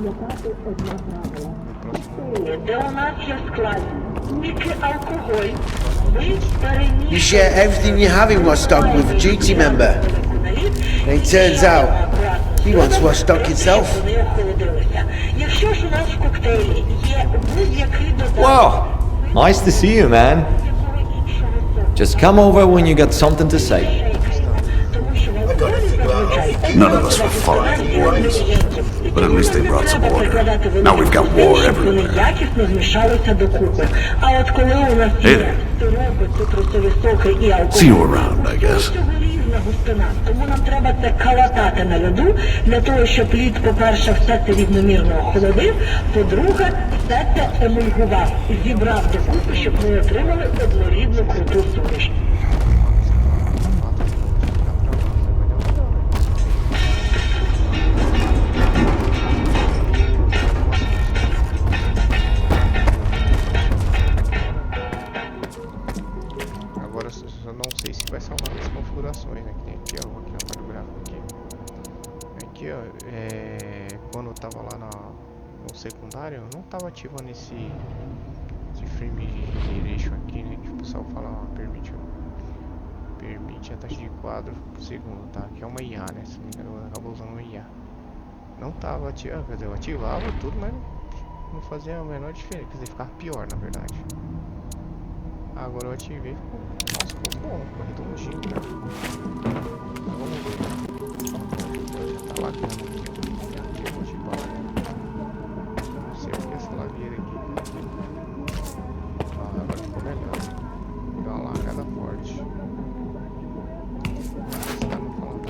You share everything you have in Rostock with a duty member. And it turns out, he wants Rostock itself. Wow, nice to see you, man. Just come over when you got something to say. None of us were following the warnings, but at least they brought some order. Now we've got war everywhere. Hey there. See you around, I guess. Тому нам треба це калатати на льоду, для того, щоб лід, по-перше, все це рівномірно охолодив, по-друге, все це емульгував, зібрав докупи, щоб ми отримали однорідну круту суміш. Não sei se vai salvar as configurações, né? Que tem aqui, ó, aqui no gráfico aqui. Aqui, ó, quando eu tava lá no secundário, eu não tava ativando esse frame duration aqui, né? Que o pessoal fala, permite a taxa de quadro por segundo, tá? Que é uma IA, né? Se não me engano, eu acabo usando uma IA. Não tava ativando, quer dizer, eu ativava tudo, mas não fazia a menor diferença, quer dizer, ficava pior, na verdade. Agora eu ativei, ficou, nossa, ficou bom, ficou redondinho, né? Mas vamos ver. Já tá lagando aqui, ó. Aqui eu vou ativar. Não sei o que é essa lagueira aqui. Ah, agora ficou melhor. Deu uma lagada forte. Esse cara não fala nada.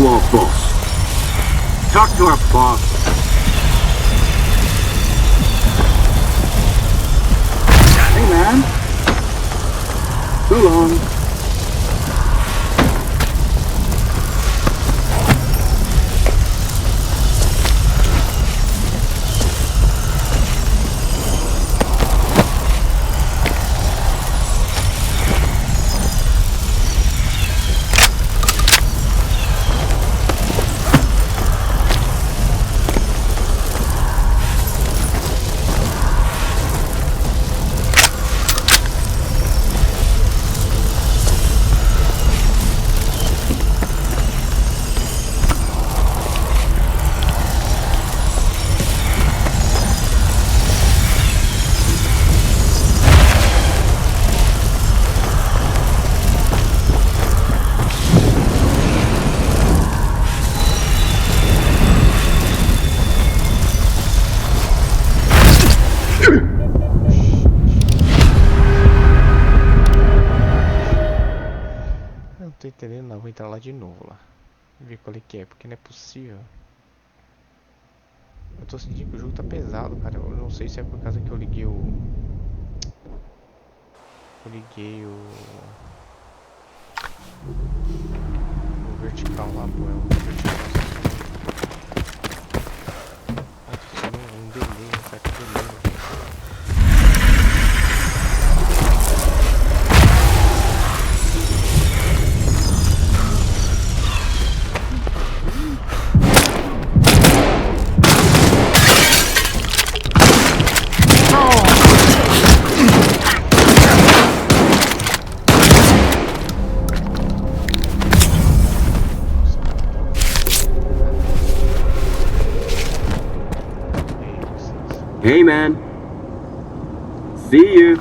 to our boss. Talk to our boss. Hey, man. So long. Eu não tô entendendo não, vou entrar lá de novo lá. Ver qual é que é, porque não é possível. Eu tô sentindo que o jogo tá pesado, cara. Eu não sei se é por causa que eu liguei o... O vertical lá, pô. É o vertical. Ah, tô sentindo um delay, um certo delay. Hey, man. See you.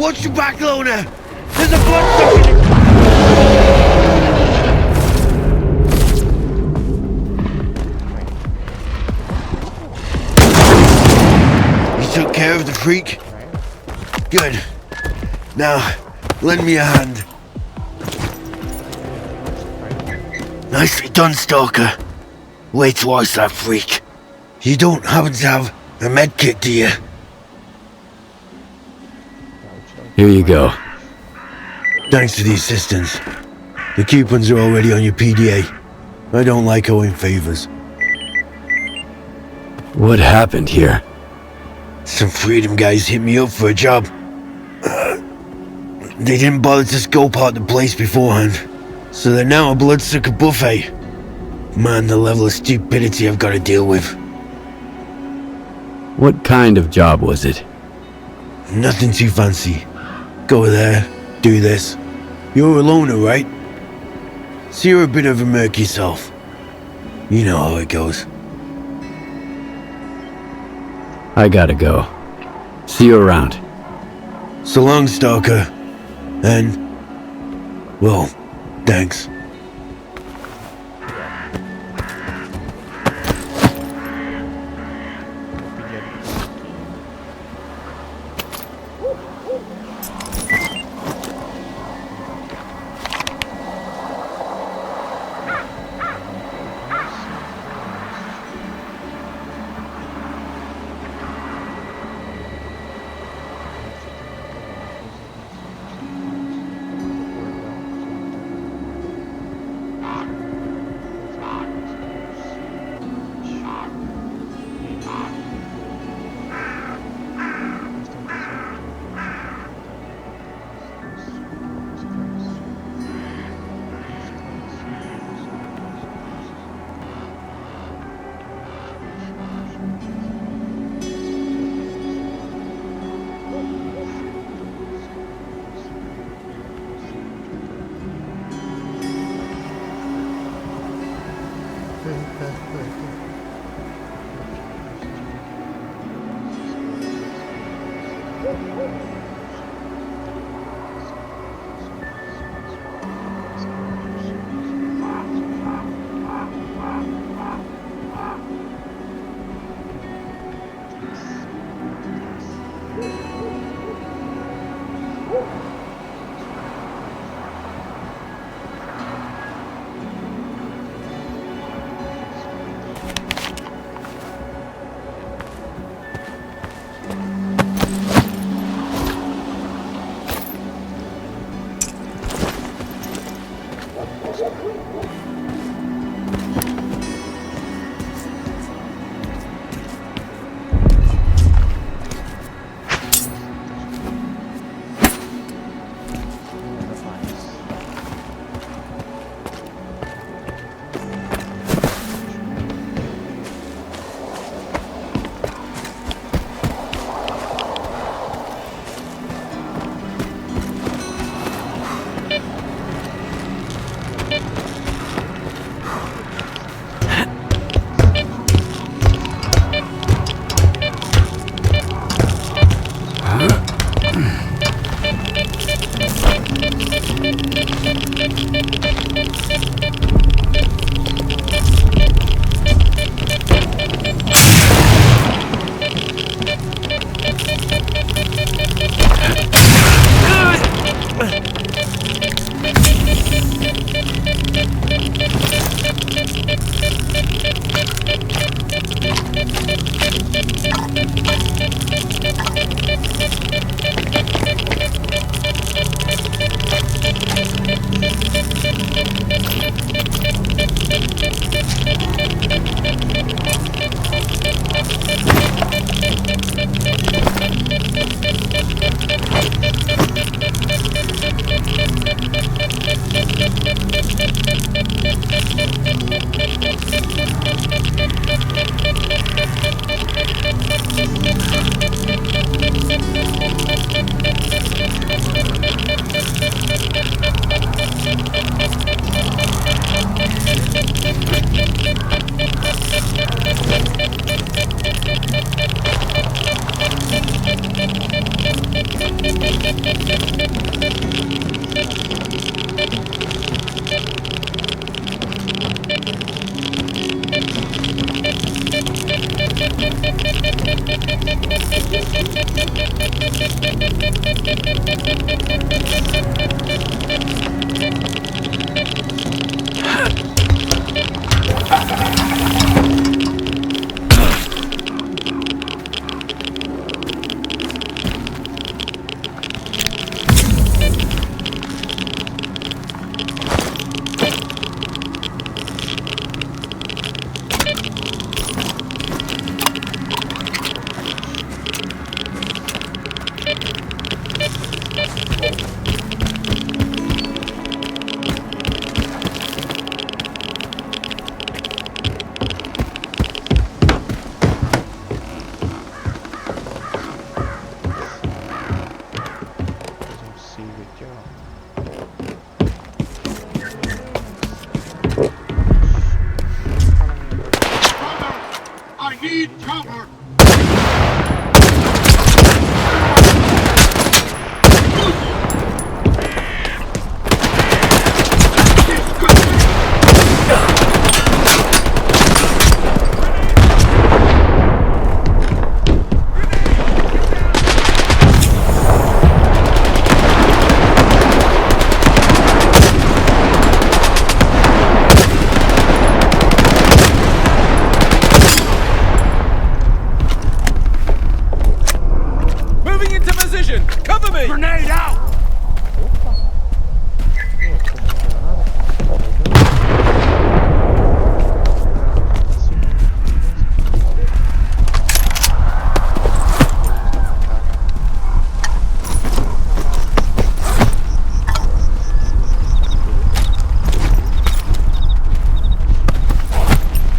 Watch your back, Loner! There's a bloodsucker in You took care of the freak? Good. Now, lend me a hand. Nicely done, Stalker. Wait till I that freak. You don't happen to have a med kit, do you? Here you go. Thanks for the assistance. The coupons are already on your PDA. I don't like owing favors. What happened here? Some freedom guys hit me up for a job. They didn't bother to scope out the place beforehand, so they're now a bloodsucker buffet. Man, the level of stupidity I've got to deal with. What kind of job was it? Nothing too fancy. Go there, do this. You're a loner, right? So you're a bit of a merc yourself. You know how it goes. I gotta go. See you around. So long, Stalker. And, well, thanks.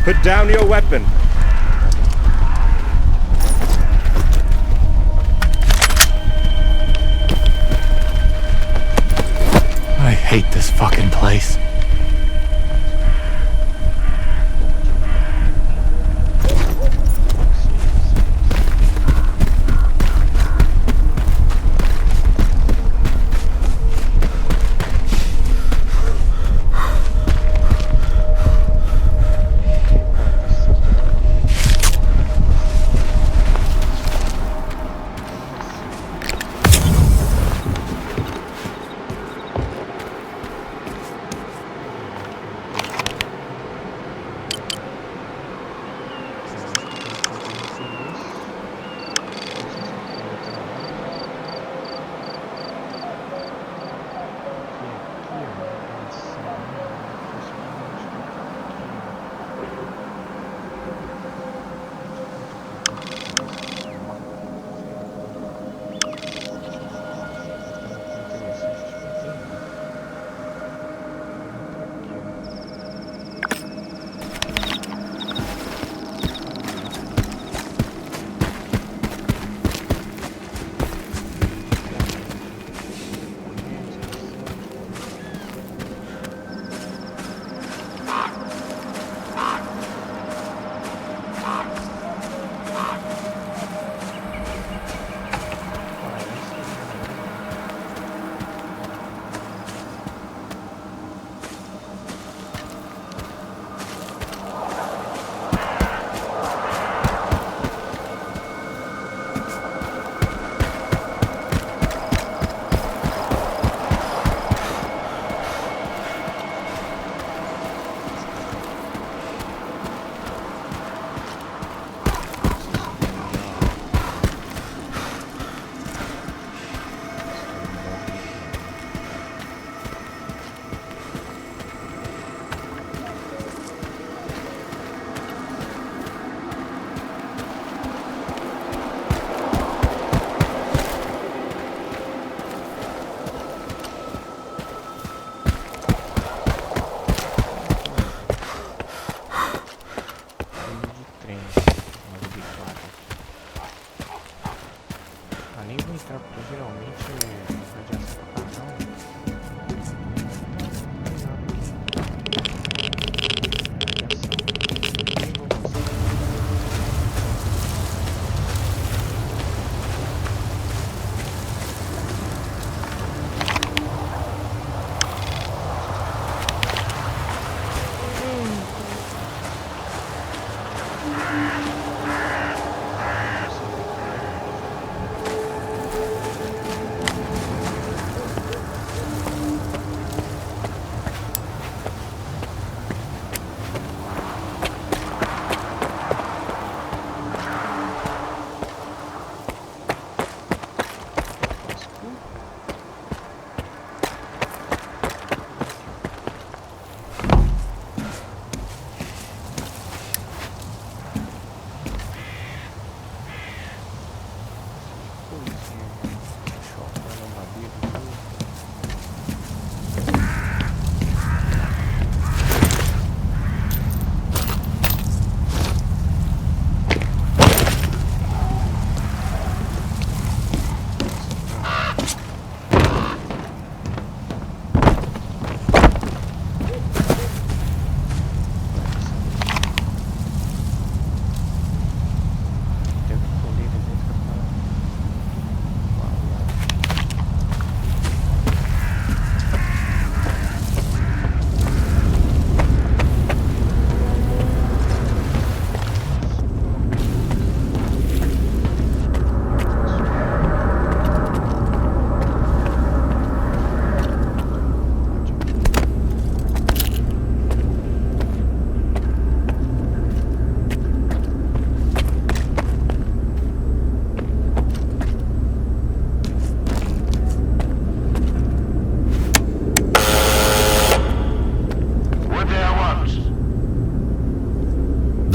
Put down your weapon. I hate this fucking place.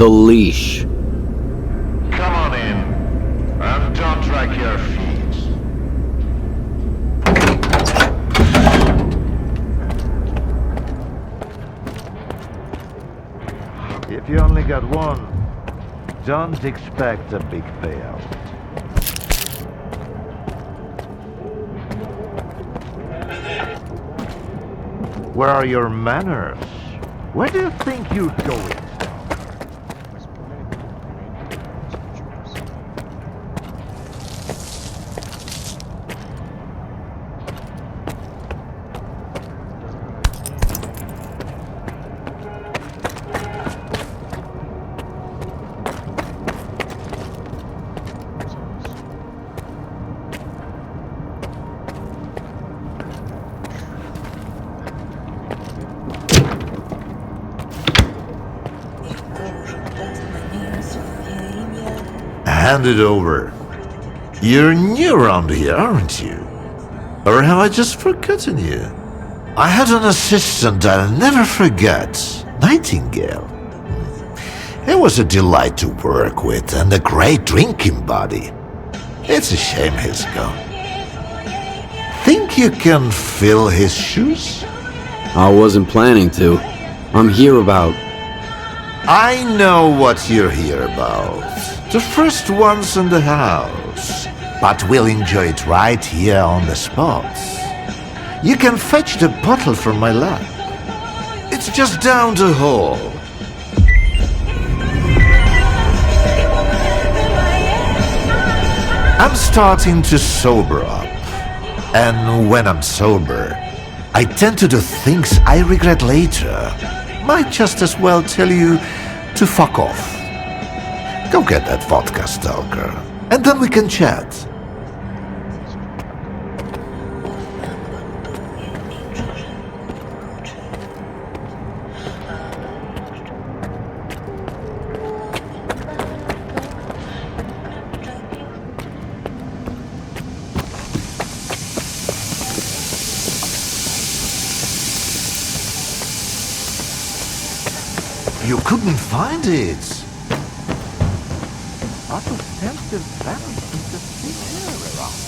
The leash. Come on in, and don't drag your feet. If you only got one, don't expect a big payout. Where are your manners? Where do you think you're going? Mas por Hand it over. You're new around here, aren't you? Or have I just forgotten you? I had an assistant I'll never forget, Nightingale. He was a delight to work with and a great drinking buddy. It's a shame he's gone. Think you can fill his shoes? I wasn't planning to. I'm here about... I know what you're here about. The first ones in the house. But we'll enjoy it right here on the spot. You can fetch the bottle from my lab. It's just down the hall. I'm starting to sober up. And when I'm sober, I tend to do things I regret later. Might just as well tell you to fuck off. Go get that vodka, Stalker, and then we can chat. You couldn't find it. Lots of tempted planets in the big air around.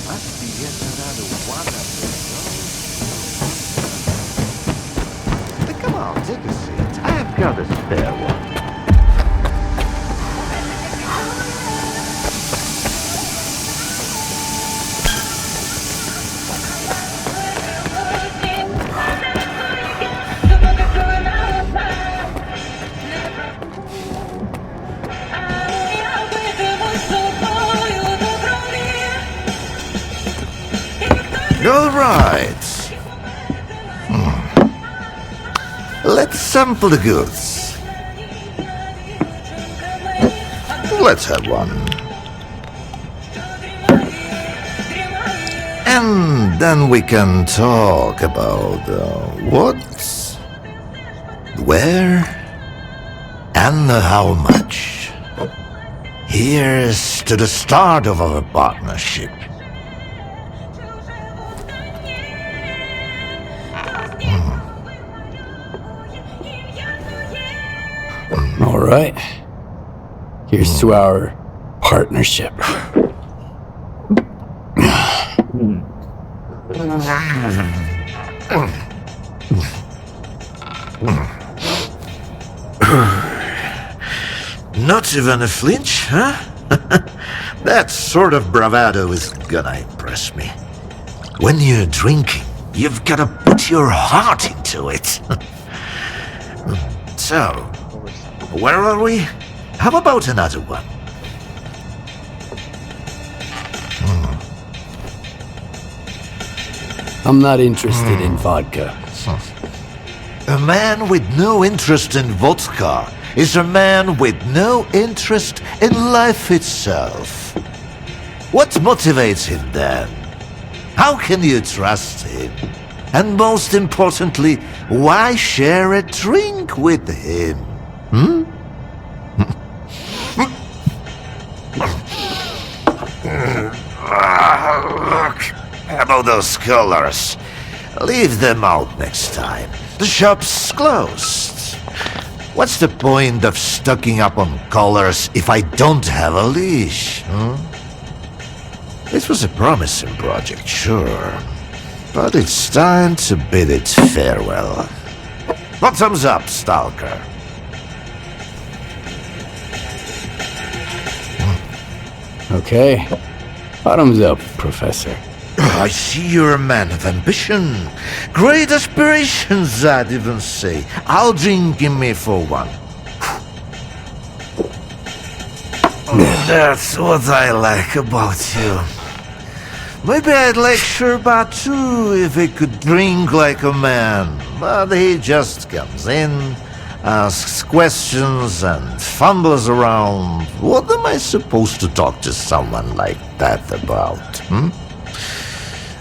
Must be yet another one of those. Come on, take a seat. I have got a spare one. All right. Let's sample the goods. Let's have one. And then we can talk about what, where, and how much. Here's to the start of our partnership. All right. Here's to our partnership. Not even a flinch, huh? That sort of bravado is gonna impress me. When you're drinking, you've gotta put your heart into it. So, where are we? How about another one? I'm not interested in vodka. A man with no interest in vodka is a man with no interest in life itself. What motivates him then? How can you trust him? And most importantly, why share a drink with him? Look, how about those colors? Leave them out next time. The shop's closed. What's the point of stocking up on collars if I don't have a leash? This was a promising project, sure. But it's time to bid it farewell. Bottoms up, Stalker. Okay. Bottoms up, Professor. I see you're a man of ambition. Great aspirations, I'd even say. I'll drink in me for one. That's what I like about you. Maybe I'd like Sherbat too if he could drink like a man. But he just comes in, asks questions, and fumbles around. What am I supposed to talk to someone like that about,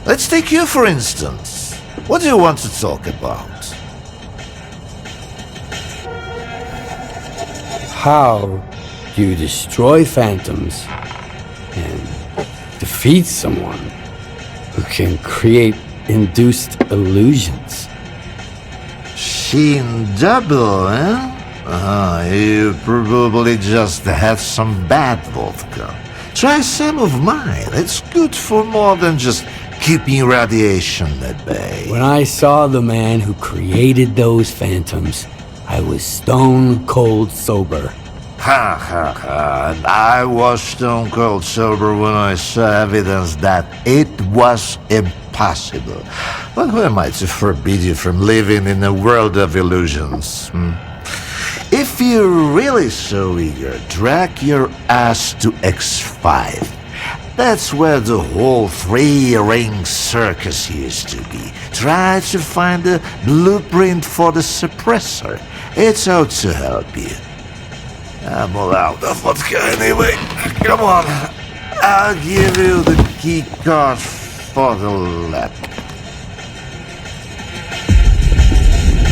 Let's take you, for instance. What do you want to talk about? How do you destroy phantoms and defeat someone who can create induced illusions? Sheen double, eh? You probably just had some bad vodka. Try some of mine. It's good for more than just keeping radiation at bay. When I saw the man who created those phantoms, I was stone cold sober. Ha ha ha. And I was stone cold sober when I saw evidence that it was impossible. But who am I to forbid you from living in a world of illusions? If you're really so eager, drag your ass to X5. That's where the whole three-ring circus used to be. Try to find a blueprint for the suppressor. It's out to help you. I'm all out of vodka anyway. Come on. I'll give you the key card for the lab.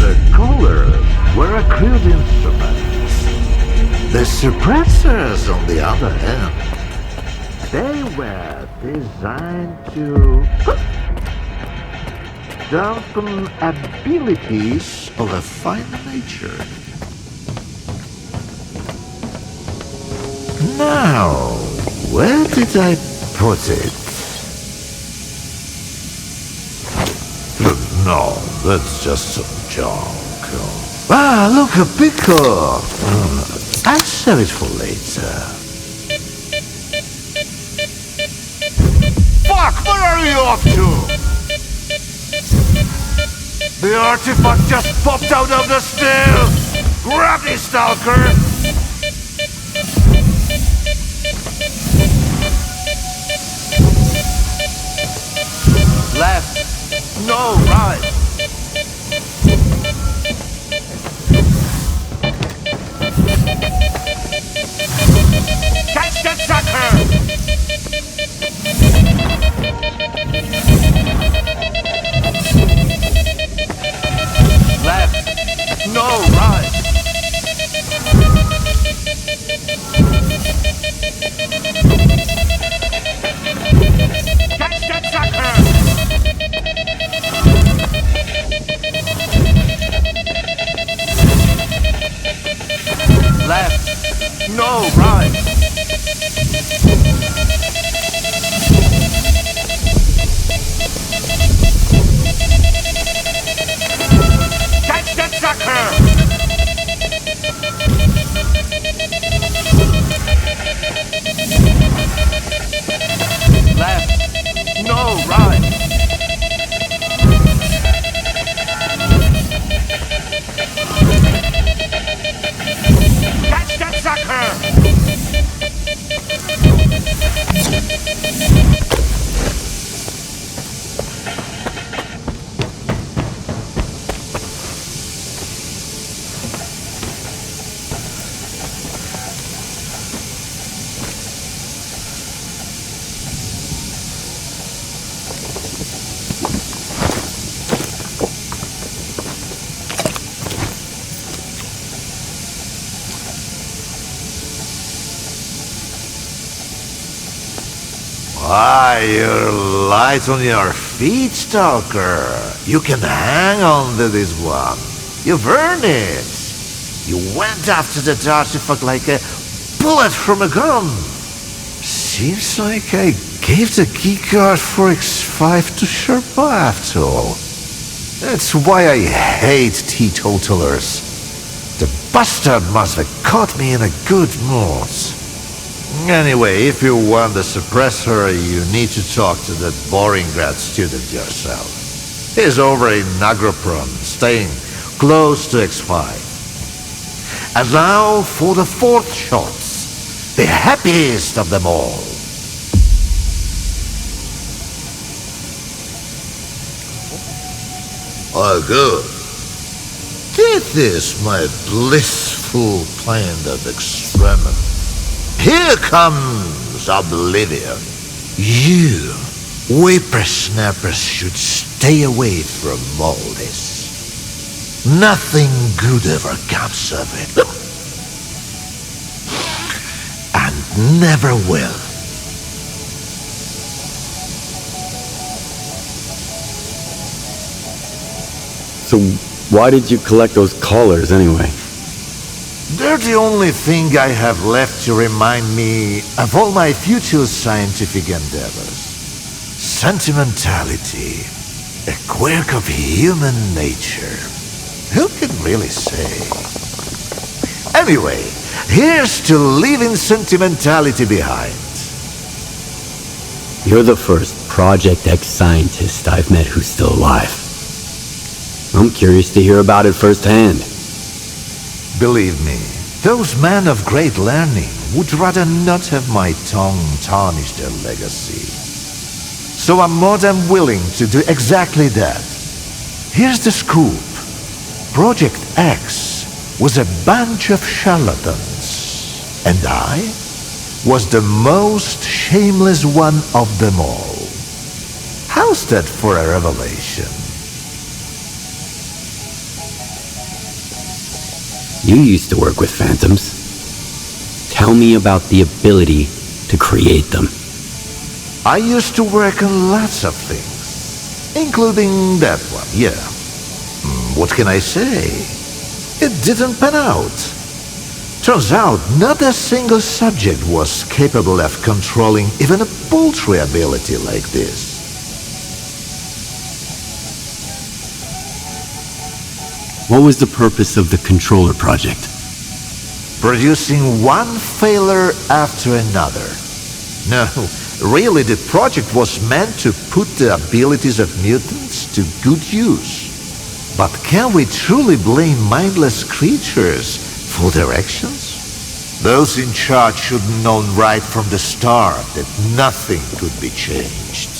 The collars were a crude instrument. The suppressors, on the other hand, they were designed to dampen abilities of a fine nature. Now, where did I put it? No, that's just some junk. Ah, look, a pickle! I'll save it for later. Fuck, where are you off to? The artifact just popped out of the stairs! Grab me, Stalker! Left. No, right. Catch that sucker! Left. No, right. Catch that sucker! Left. No, right. Catch that sucker! Left. No, right. Catch that sucker! Why, you're light on your feet, Stalker. You can hang on to this one. You've earned it. You went after that artifact like a bullet from a gun. Seems like I gave the keycard for X5 to Sherpa after all. That's why I hate teetotalers. The bastard must have caught me in a good mood. Anyway, if you want the suppressor, you need to talk to that boring grad student yourself. He's over in Agropron, staying close to X5. And now for the fourth shot, the happiest of them all. Oh, good. This is my blissful plane of experiment. Here comes Oblivion. You, whippersnappers, should stay away from all this. Nothing good ever comes of it. And never will. So why did you collect those collars anyway? They're the only thing I have left to remind me of all my future scientific endeavors. Sentimentality, a quirk of human nature. Who can really say? Anyway, here's to leaving sentimentality behind. You're the first Project X scientist I've met who's still alive. I'm curious to hear about it firsthand. Believe me, those men of great learning would rather not have my tongue tarnish their legacy. So I'm more than willing to do exactly that. Here's the scoop. Project X was a bunch of charlatans, and I was the most shameless one of them all. How's that for a revelation? You used to work with phantoms. Tell me about the ability to create them. I used to work on lots of things, including that one, yeah. What can I say? It didn't pan out. Turns out not a single subject was capable of controlling even a paltry ability like this. What was the purpose of the controller project? Producing one failure after another. No, really the project was meant to put the abilities of mutants to good use. But can we truly blame mindless creatures for their actions? Those in charge should have known right from the start that nothing could be changed.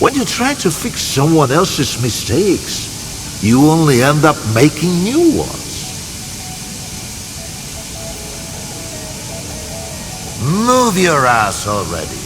When you try to fix someone else's mistakes, you only end up making new ones. Move your ass already.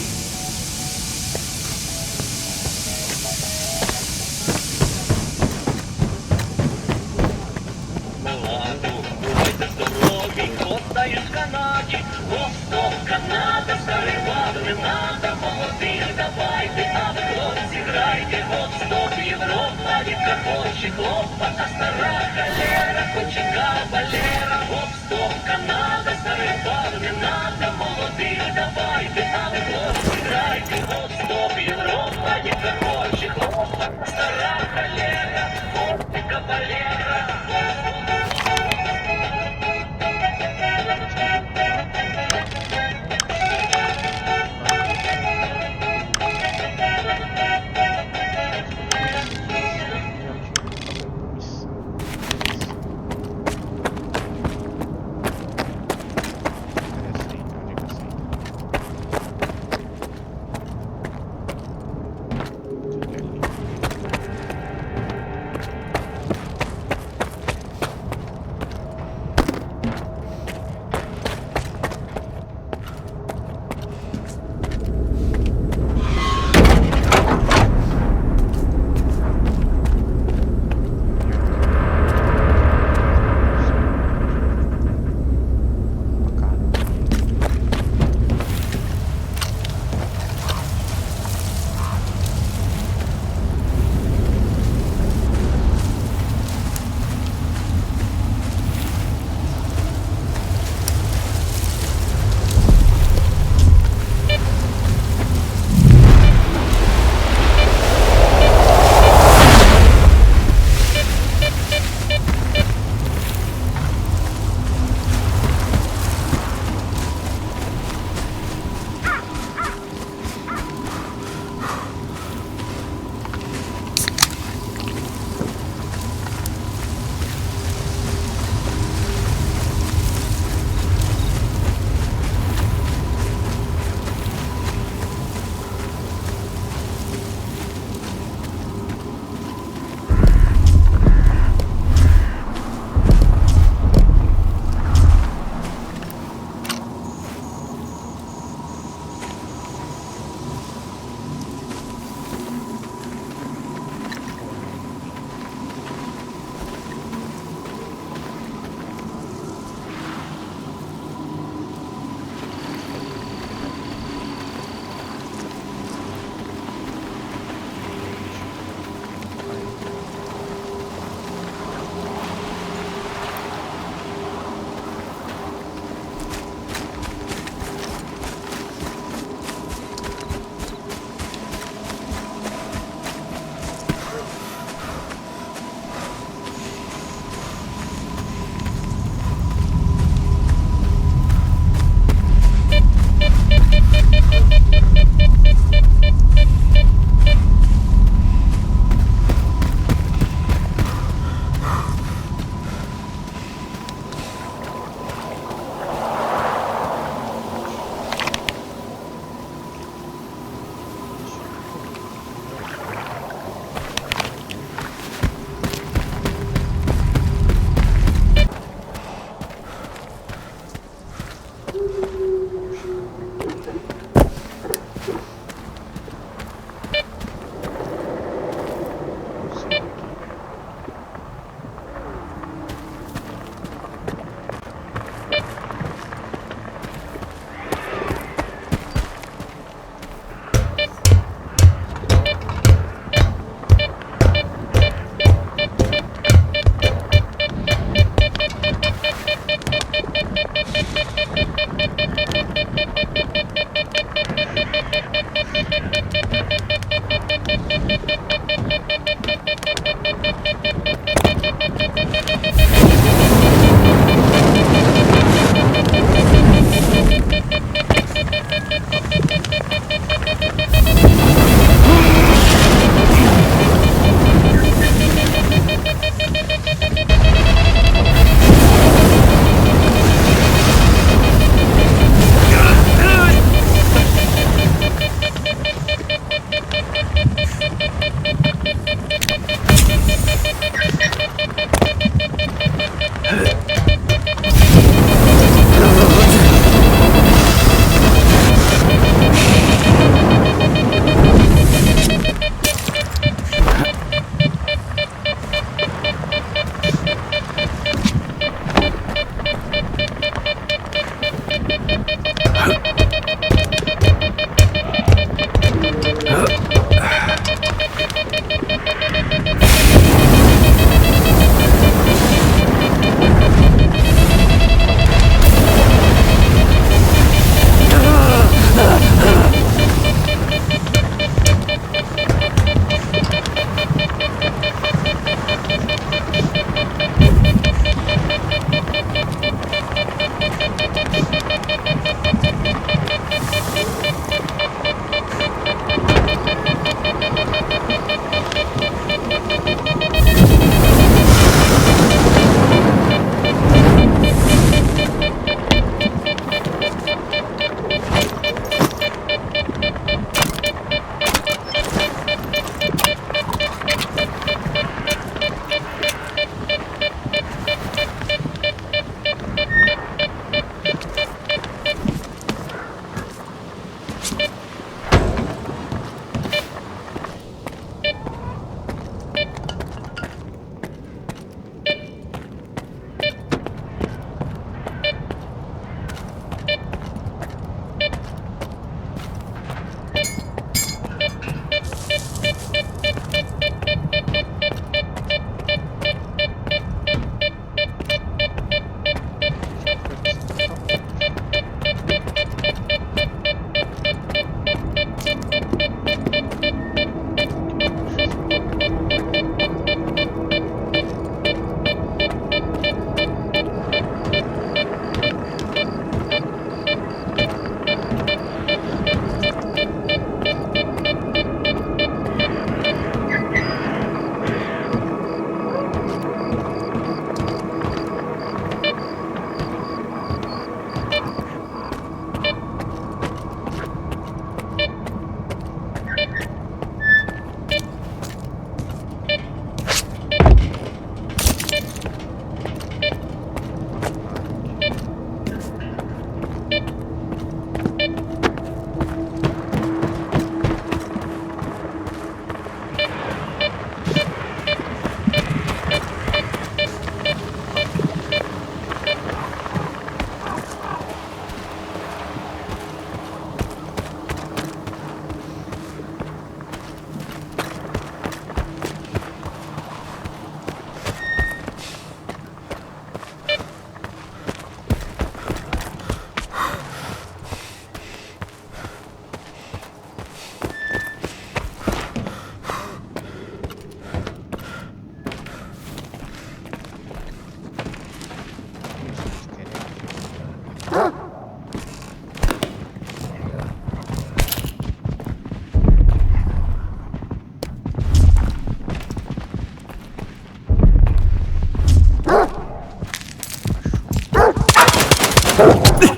Bosta.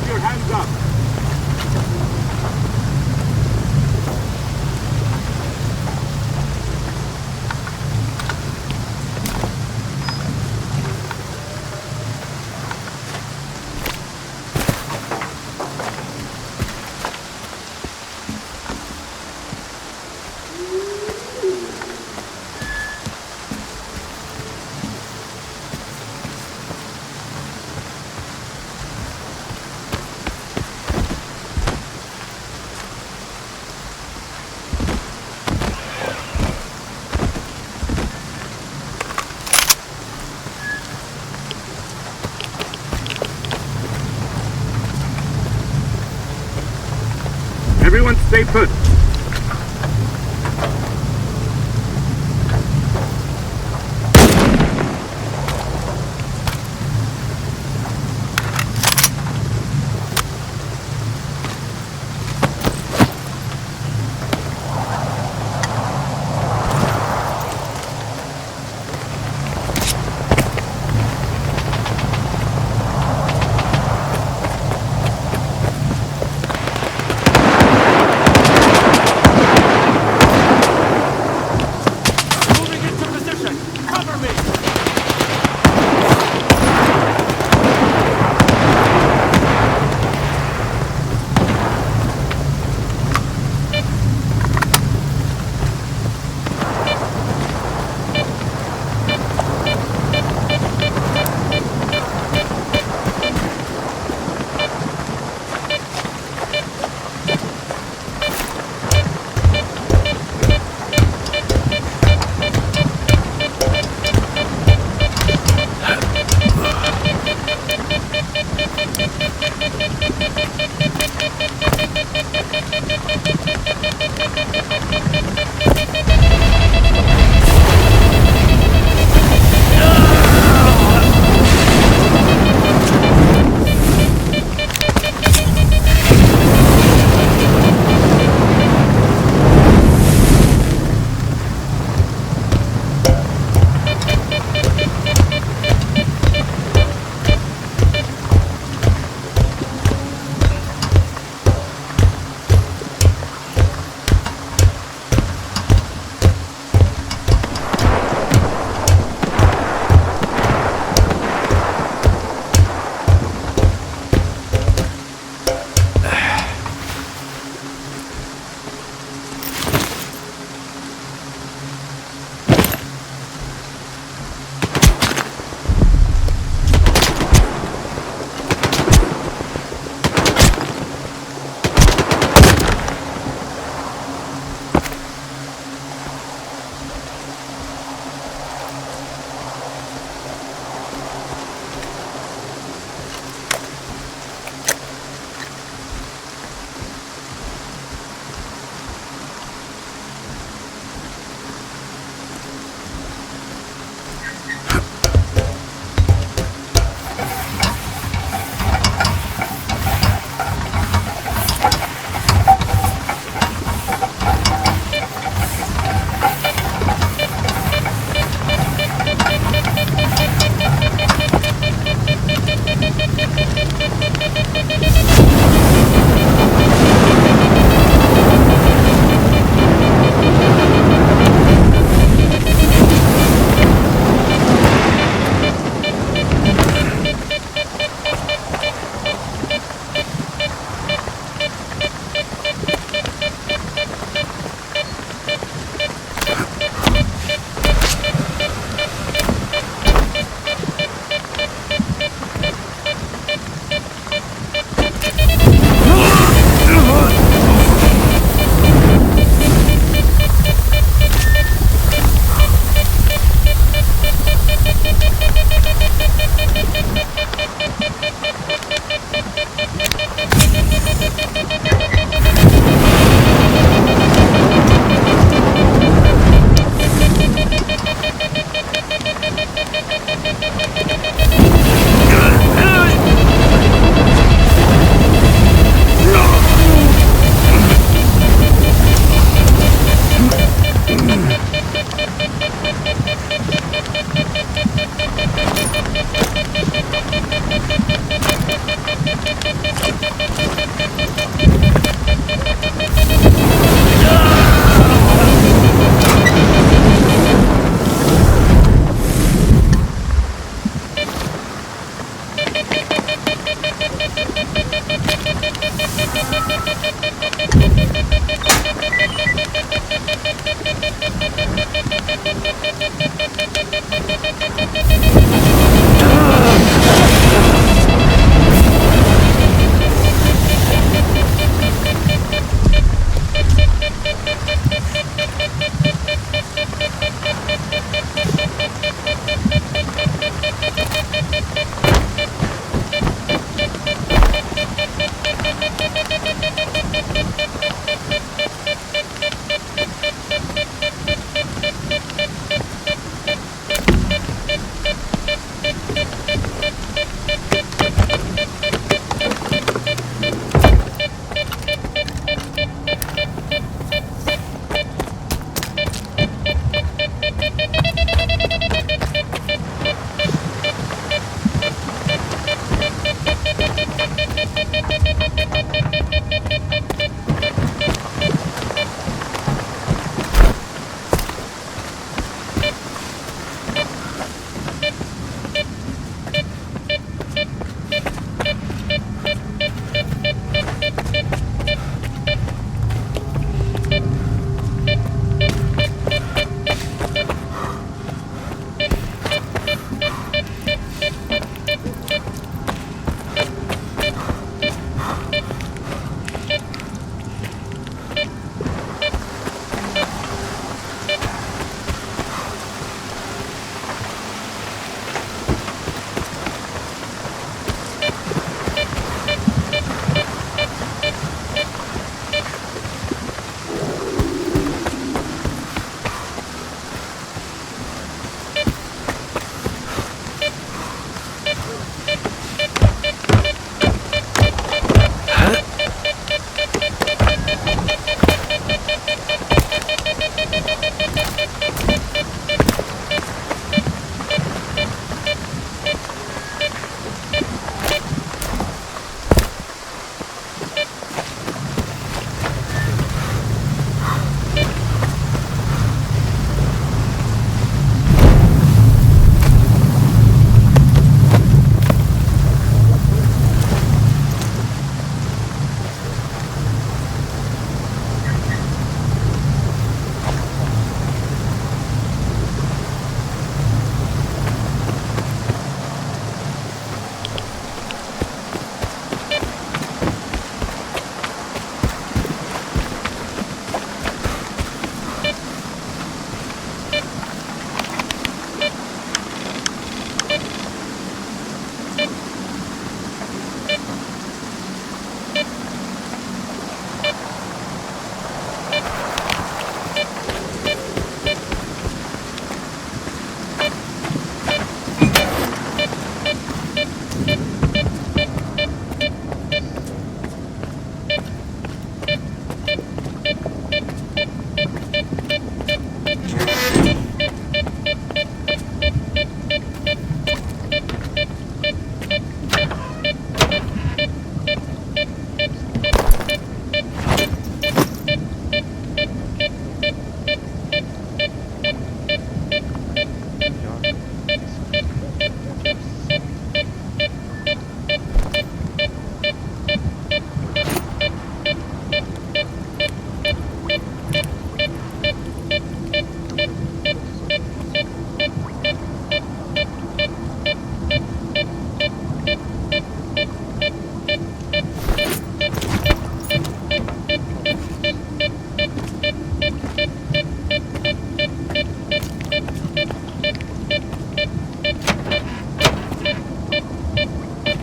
your hands up. Everyone stay put.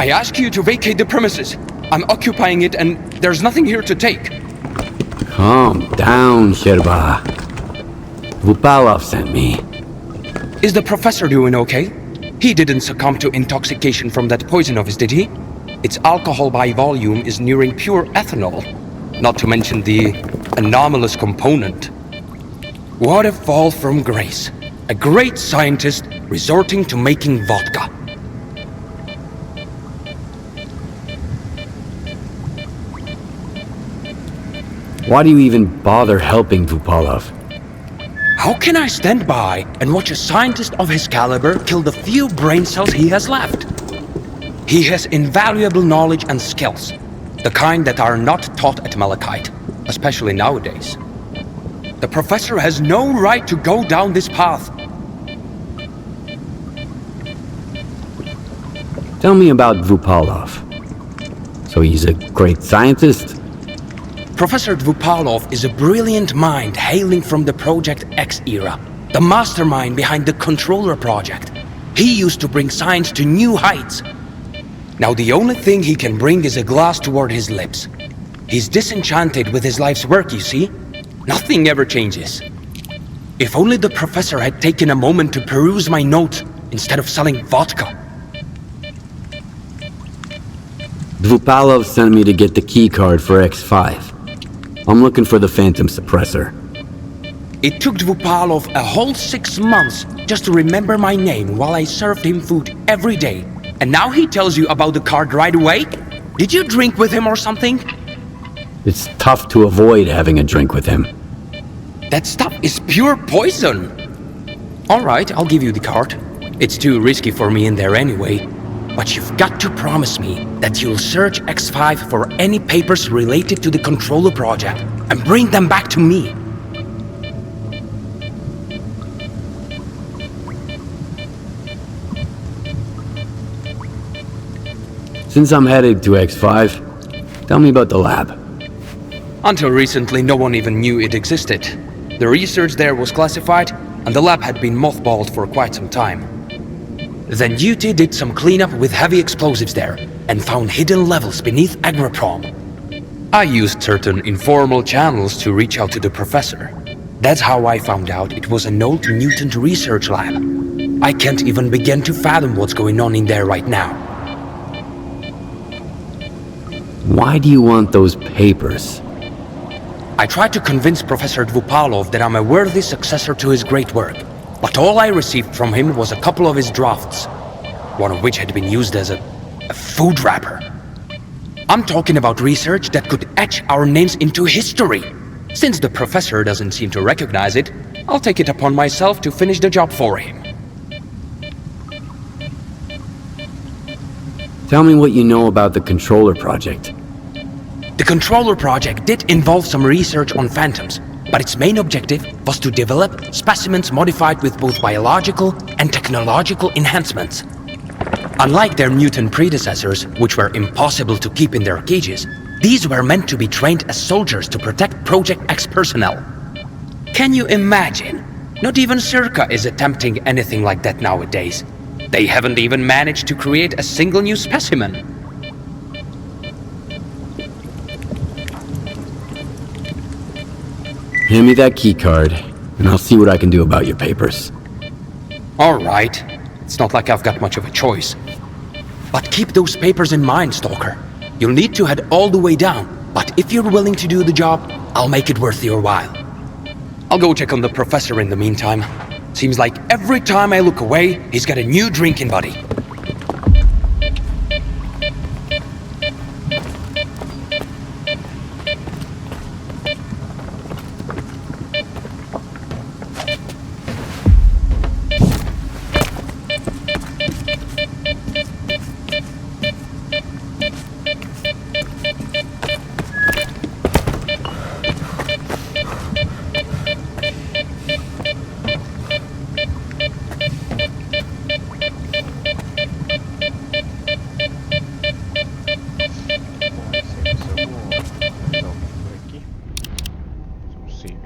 I ask you to vacate the premises. I'm occupying it and there's nothing here to take. Calm down, Sherba. Vupalov sent me. Is the professor doing okay? He didn't succumb to intoxication from that poison of his, did he? Its alcohol by volume is nearing pure ethanol. Not to mention the anomalous component. What a fall from grace. A great scientist resorting to making vodka. Why do you even bother helping Vupalov? How can I stand by and watch a scientist of his caliber kill the few brain cells he has left? He has invaluable knowledge and skills, the kind that are not taught at Malachite, especially nowadays. The professor has no right to go down this path. Tell me about Dvupalov. So he's a great scientist? Professor Dvupalov is a brilliant mind hailing from the Project X era, the mastermind behind the Controller project. He used to bring science to new heights. Now the only thing he can bring is a glass toward his lips. He's disenchanted with his life's work, you see? Nothing ever changes. If only the professor had taken a moment to peruse my notes instead of selling vodka. Dvupalov sent me to get the keycard for X5. I'm looking for the Phantom Suppressor. It took Dvupalov a whole 6 months just to remember my name while I served him food every day. And now he tells you about the card right away? Did you drink with him or something? It's tough to avoid having a drink with him. That stuff is pure poison. Alright, I'll give you the card. It's too risky for me in there anyway. But you've got to promise me that you'll search X5 for any papers related to the Controller project and bring them back to me. Since I'm headed to X5, tell me about the lab. Until recently, no one even knew it existed. The research there was classified, and the lab had been mothballed for quite some time. Then Duty did some cleanup with heavy explosives there, and found hidden levels beneath Agroprom. I used certain informal channels to reach out to the professor. That's how I found out it was an old mutant research lab. I can't even begin to fathom what's going on in there right now. Why do you want those papers? I tried to convince Professor Dvupalov that I'm a worthy successor to his great work, but all I received from him was a couple of his drafts, one of which had been used as a food wrapper. I'm talking about research that could etch our names into history. Since the professor doesn't seem to recognize it, I'll take it upon myself to finish the job for him. Tell me what you know about the Controller project. The Controller project did involve some research on phantoms, but its main objective was to develop specimens modified with both biological and technological enhancements. Unlike their mutant predecessors, which were impossible to keep in their cages, these were meant to be trained as soldiers to protect Project X personnel. Can you imagine? Not even Circa is attempting anything like that nowadays. They haven't even managed to create a single new specimen. Hand me that keycard, and I'll see what I can do about your papers. Alright, it's not like I've got much of a choice. But keep those papers in mind, Stalker. You'll need to head all the way down, but if you're willing to do the job, I'll make it worth your while. I'll go check on the professor in the meantime. Seems like every time I look away, he's got a new drinking buddy. Save